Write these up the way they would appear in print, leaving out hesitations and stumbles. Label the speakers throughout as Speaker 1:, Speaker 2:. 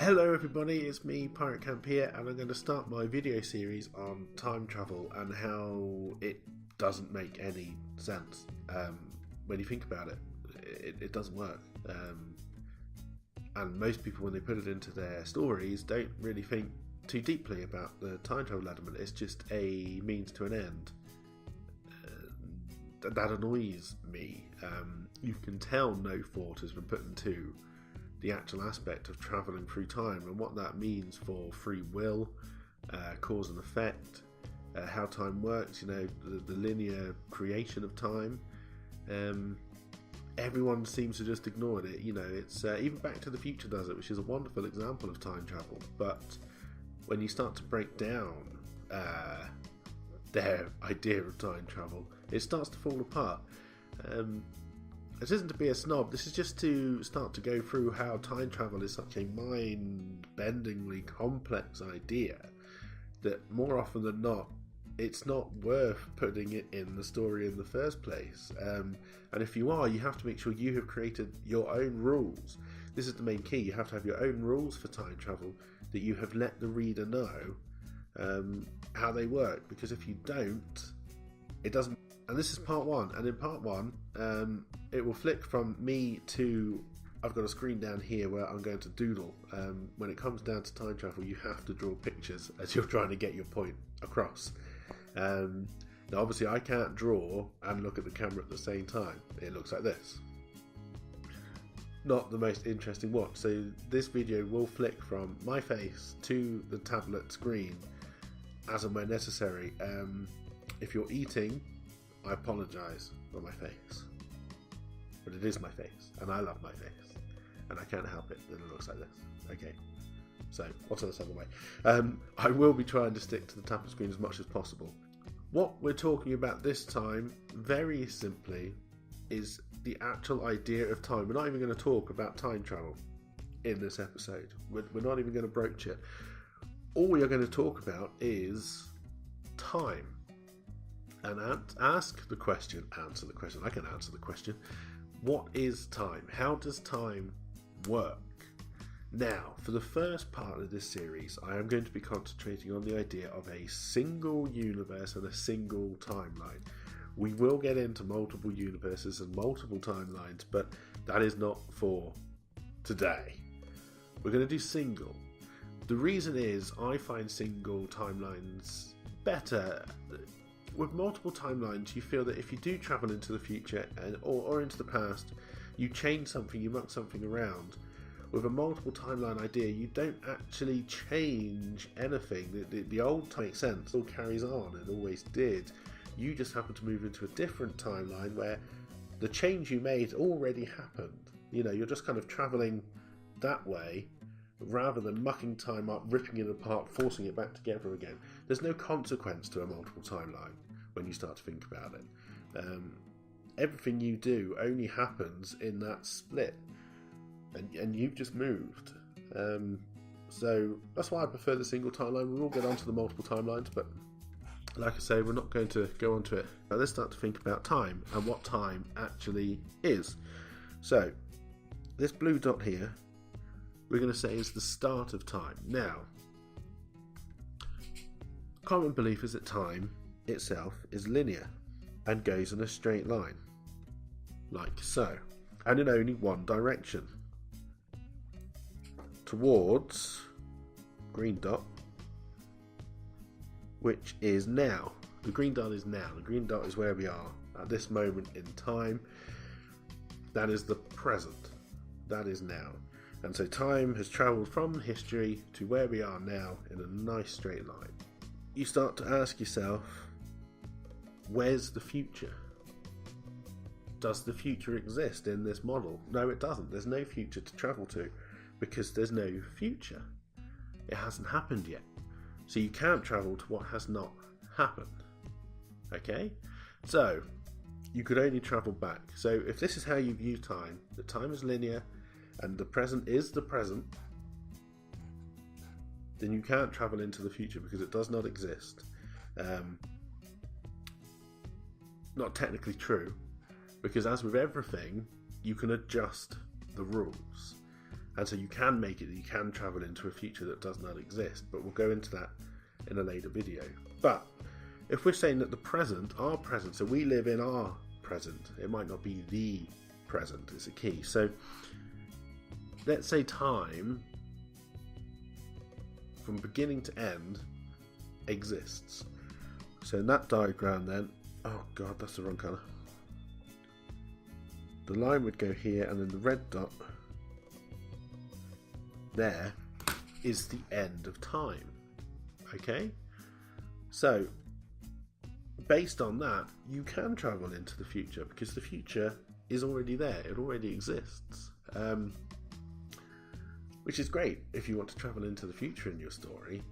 Speaker 1: Hello everybody, it's me, Pirate Camp here, and I'm going to start my video series on time travel and how it doesn't make any sense. When you think about it, it doesn't work. And most people, when they put it into their stories, don't really think too deeply about the time travel element. It's just a means to an end. That annoys me. You can tell no thought has been put into the actual aspect of travelling through time and what that means for free will, cause and effect, how time works, the linear creation of time. Everyone seems to just ignore it. It's even Back to the Future does it, which is a wonderful example of time travel. But when you start to break down their idea of time travel, it starts to fall apart. This isn't to be a snob, this is just to start to go through how time travel is such a mind-bendingly complex idea that more often than not, it's not worth putting it in the story in the first place. And if you are, you have to make sure you have created your own rules. This is the main key. You have to have your own rules for time travel, that you have let the reader know how they work, because if you don't, it doesn't. And this is part one, and in part one it will flick from me to, I've got a screen down here where I'm going to doodle. When it comes down to time travel, you have to draw pictures as you're trying to get your point across. Now obviously I can't draw and look at the camera at the same time. It looks like this. Not the most interesting watch. So this video will flick from my face to the tablet screen as and when necessary. If you're eating, I apologise for my face, but it is my face, and I love my face, and I can't help it that it looks like this. Okay, so what's this other way? I will be trying to stick to the tablet screen as much as possible. What we're talking about this time, very simply, is the actual idea of time. We're not even going to talk about time travel in this episode. We're not even going to broach it. All we are going to talk about is time. And answer the question. I can answer the question. What is time? How does time work? Now, for the first part of this series, I am going to be concentrating on the idea of a single universe and a single timeline. We will get into multiple universes and multiple timelines, but that is not for today. We're going to do single. The reason is I find single timelines better. With multiple timelines, you feel that if you do travel into the future or into the past, you change something, you muck something around. With a multiple timeline idea, you don't actually change anything. The old time makes sense, it all carries on, it always did. You just happen to move into a different timeline where the change you made already happened. You're just kind of travelling that way rather than mucking time up, ripping it apart, forcing it back together again. There's no consequence to a multiple timeline when you start to think about it. Everything you do only happens in that split, and you've just moved. So that's why I prefer the single timeline. We'll all get onto the multiple timelines, but like I say, we're not going to go onto it. Now let's start to think about time and what time actually is. So this blue dot here, we're going to say is the start of time. Now, common belief is that time itself is linear and goes in a straight line, like so, and in only one direction, towards green dot, which is now. The green dot is now. The green dot is where we are at this moment in time. That is the present. That is now. And so time has travelled from history to where we are now in a nice straight line. You start to ask yourself, where's the future? Does the future exist in this model? No, it doesn't. There's no future to travel to because there's no future. It hasn't happened yet. So you can't travel to what has not happened. Okay? So you could only travel back. So if this is how you view time, that time is linear and the present is the present, then you can't travel into the future because it does not exist. Not technically true, because as with everything, you can adjust the rules. And so you can make it, you can travel into a future that does not exist, but we'll go into that in a later video. But if we're saying that the present, our present, so we live in our present, it might not be the present, is a key. So let's say time from beginning to end exists. So in that diagram then, oh god, that's the wrong colour. The line would go here, and then the red dot there is the end of time. Okay? So based on that, you can travel into the future because the future is already there, it already exists. Which is great if you want to travel into the future in your story,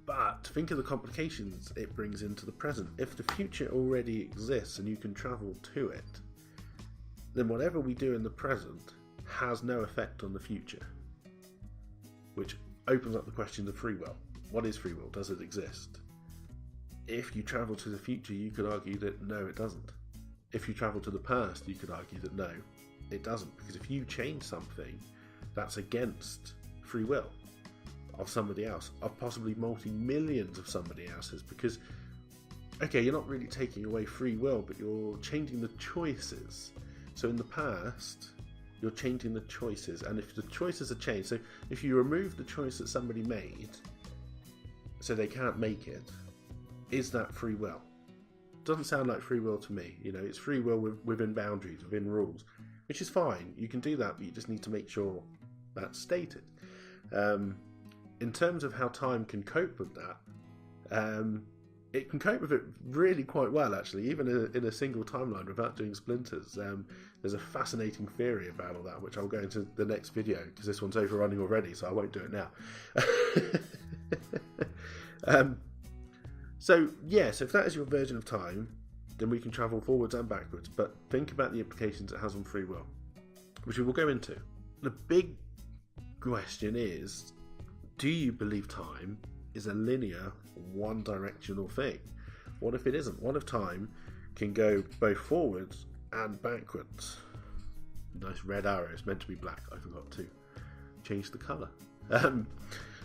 Speaker 1: but think of the complications it brings into the present. If the future already exists and you can travel to it, then whatever we do in the present has no effect on the future, which opens up the question of free will. What is free will? Does it exist? If you travel to the future, you could argue that no, it doesn't. If you travel to the past, you could argue that no, it doesn't, because if you change something, that's against free will of somebody else, of possibly multi-millions of somebody else's, because okay, you're not really taking away free will, but you're changing the choices. So in the past, you're changing the choices, and if the choices are changed, so if you remove the choice that somebody made so they can't make it, is that free will? Doesn't sound like free will to me. You know, it's free will within boundaries, within rules, which is fine. You can do that, but you just need to make sure that's stated. In terms of how time can cope with that, it can cope with it really quite well, actually, even in a single timeline without doing splinters. There's a fascinating theory about all that, which I'll go into the next video, because this one's overrunning already, so I won't do it now. So if that is your version of time, then we can travel forwards and backwards, but think about the implications it has on free will, which we will go into. The big question is, do you believe time is a linear, one-directional thing? What if it isn't? What if time can go both forwards and backwards? Nice red arrow, it's meant to be black, I forgot to change the colour.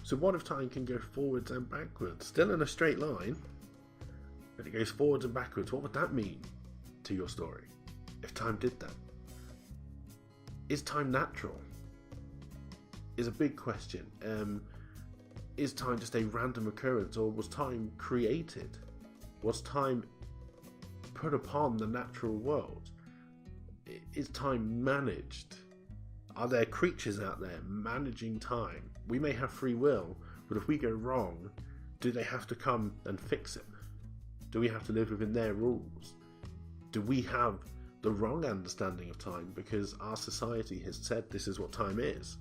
Speaker 1: So what if time can go forwards and backwards? Still in a straight line, but it goes forwards and backwards. What would that mean to your story if time did that? Is time natural? Is a big question. Is time just a random occurrence, or was time created? Was time put upon the natural world? Is time managed? Are there creatures out there managing time? We may have free will, but if we go wrong, do they have to come and fix it? Do we have to live within their rules? Do we have the wrong understanding of time because our society has said this is what time is?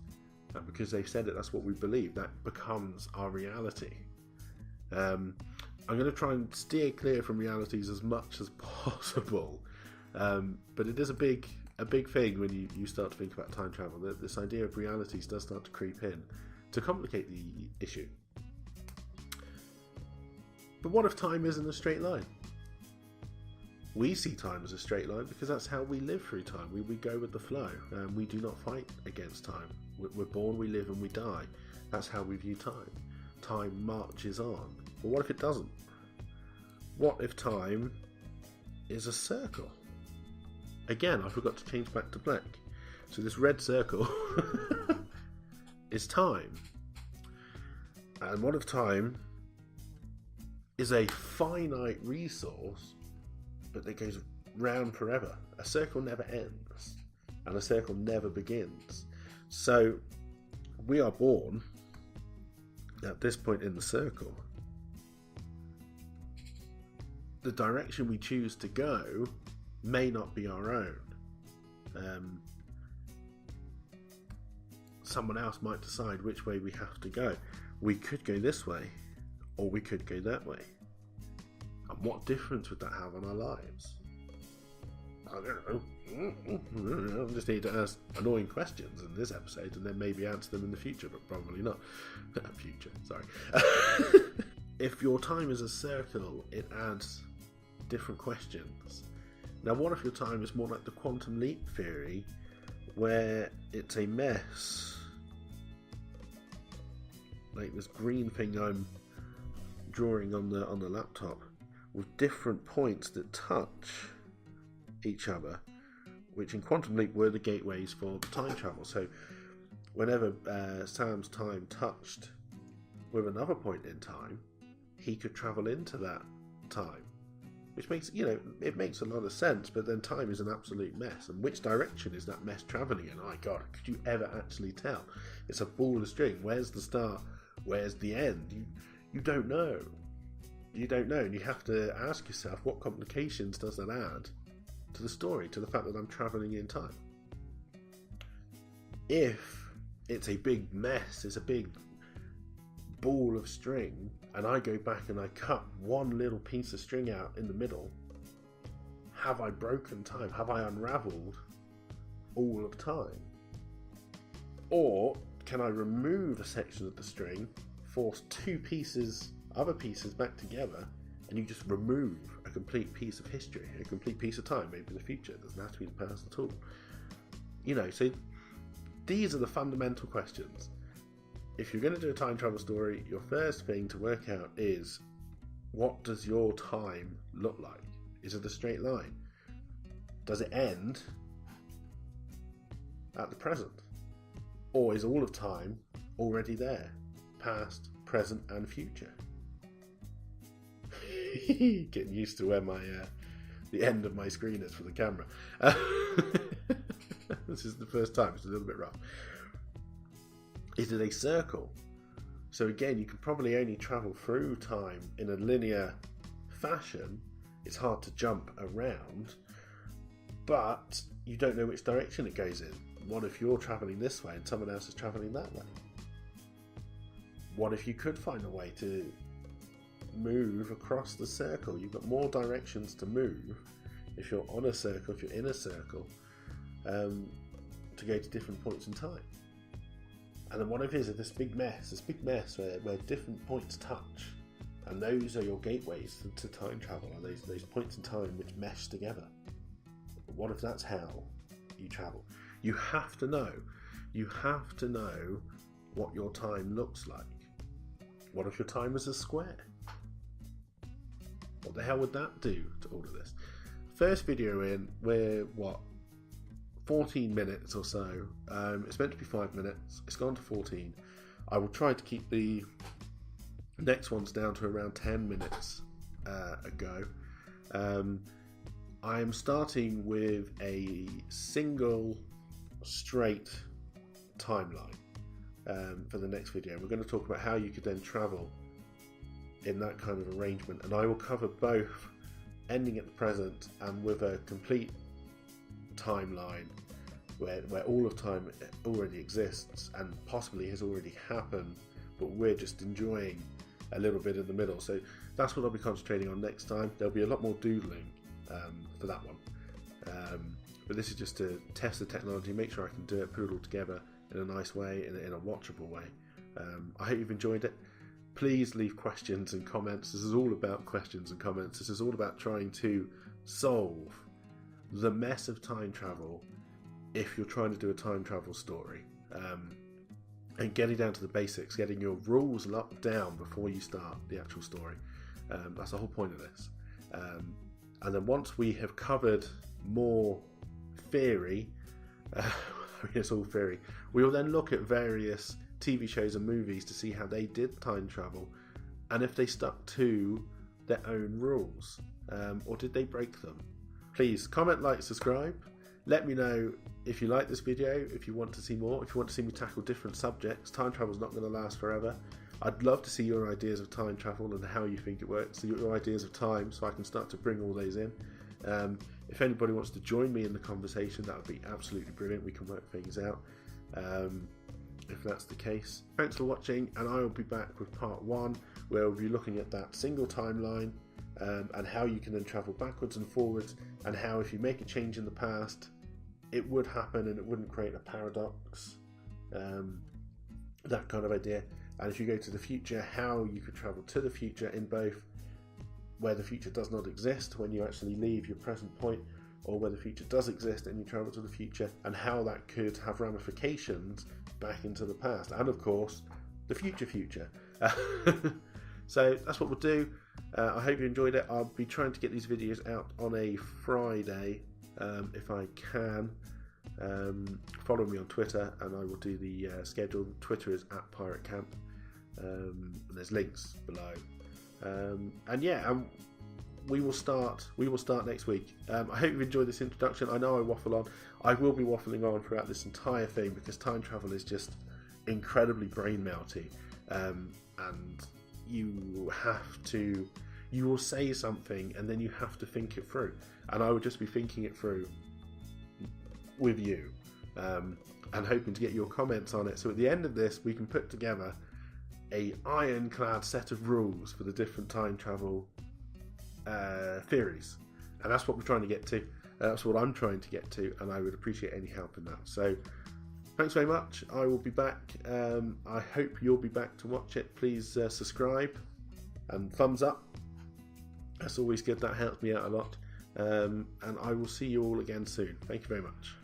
Speaker 1: And because they've said it, that's what we believe. That becomes our reality. I'm going to try and steer clear from realities as much as possible. But it is a big thing when you start to think about time travel. That this idea of realities does start to creep in to complicate the issue. But what if time isn't a straight line? We see time as a straight line because that's how we live through time. We go with the flow. We do not fight against time. We're born, we live, and we die. That's how we view time. Time marches on. But what if it doesn't? What if time is a circle? Again, I forgot to change back to black. So this red circle is time. And what if time is a finite resource, but that goes round forever? A circle never ends, and a circle never begins. So we are born at this point in the circle. The direction we choose to go may not be our own. Someone else might decide which way we have to go. We could go this way, or we could go that way. And what difference would that have on our lives? I don't know. I just need to ask annoying questions in this episode and then maybe answer them in the future, but probably not. Future, sorry. If your time is a circle, it adds different questions. Now, what if your time is more like the quantum leap theory, where it's a mess like this green thing I'm drawing on the laptop, with different points that touch each other, which in Quantum Leap were the gateways for the time travel. So whenever Sam's time touched with another point in time, he could travel into that time, which makes, it makes a lot of sense. But then time is an absolute mess, and which direction is that mess traveling in? Oh my god, could you ever actually tell? It's a ball of string. Where's the start? Where's the end? You don't know. You don't know, and you have to ask yourself, what complications does that add to the story, to the fact that I'm traveling in time? If it's a big mess, it's a big ball of string, and I go back and I cut one little piece of string out in the middle, have I broken time? Have I unraveled all of time? Or can I remove a section of the string, force other pieces back together, and you just remove a complete piece of history, a complete piece of time, maybe the future? It doesn't have to be the past at all. So these are the fundamental questions. If you're going to do a time travel story, your first thing to work out is, what does your time look like? Is it a straight line? Does it end at the present? Or is all of time already there? Past, present and future? Getting used to where my the end of my screen is for the camera. This is the first time, it's a little bit rough. Is it a circle? So again, you can probably only travel through time in a linear fashion. It's hard to jump around, but you don't know which direction it goes in. What if you're travelling this way and someone else is travelling that way? What if you could find a way to move across the circle? You've got more directions to move if you're on a circle, if you're in a circle, to go to different points in time. And then what if it's this big mess where different points touch, and those are your gateways to time travel, or those points in time which mesh together? What if that's how you travel? You have to know what your time looks like. What if your time is a square? What the hell would that do to all of this? First video in, we're 14 minutes or so. It's meant to be 5 minutes. It's gone to 14. I will try to keep the next ones down to around 10 minutes ago. I am starting with a single straight timeline for the next video. We're going to talk about how you could then travel in that kind of arrangement, and I will cover both ending at the present and with a complete timeline where all of time already exists and possibly has already happened, but we're just enjoying a little bit in the middle. So that's what I'll be concentrating on next time. There'll be a lot more doodling for that one, but this is just to test the technology, make sure I can do it, put it all together in a nice way, in a watchable way. I hope you've enjoyed it. Please leave questions and comments. This is all about questions and comments. This is all about trying to solve the mess of time travel if you're trying to do a time travel story, and getting down to the basics, getting your rules locked down before you start the actual story. That's the whole point of this. And then once we have covered more theory, it's all theory, we will then look at various TV shows and movies to see how they did time travel, and if they stuck to their own rules, or did they break them. Please comment, like, subscribe. Let me know if you like this video, if you want to see more, if you want to see me tackle different subjects. Time travel is not going to last forever. I'd love to see your ideas of time travel and how you think it works, your ideas of time, so I can start to bring all those in. If anybody wants to join me in the conversation, that would be absolutely brilliant. We can work things out if that's the case. Thanks for watching, and I will be back with part 1, where we'll be looking at that single timeline, and how you can then travel backwards and forwards, and how if you make a change in the past, it would happen and it wouldn't create a paradox, that kind of idea. And if you go to the future, how you could travel to the future in both where the future does not exist when you actually leave your present point, or where the future does exist and you travel to the future, and how that could have ramifications back into the past. And of course, the future. So that's what we'll do. I hope you enjoyed it. I'll be trying to get these videos out on a Friday if I can. Follow me on Twitter and I will do the schedule. Twitter is @PirateCamp. And there's links below. And yeah, we will start next week. I hope you've enjoyed this introduction. I know I waffle on. I will be waffling on throughout this entire thing because time travel is just incredibly brain melty, and you will say something and then you have to think it through, and I will just be thinking it through with you, and hoping to get your comments on it, so at the end of this we can put together a ironclad set of rules for the different time travel theories, and that's what we're trying to get to. That's what I'm trying to get to, and I would appreciate any help in that. So thanks very much. I will be back. I hope you'll be back to watch it. Please subscribe and thumbs up. That's always good. That helps me out a lot. And I will see you all again soon. Thank you very much.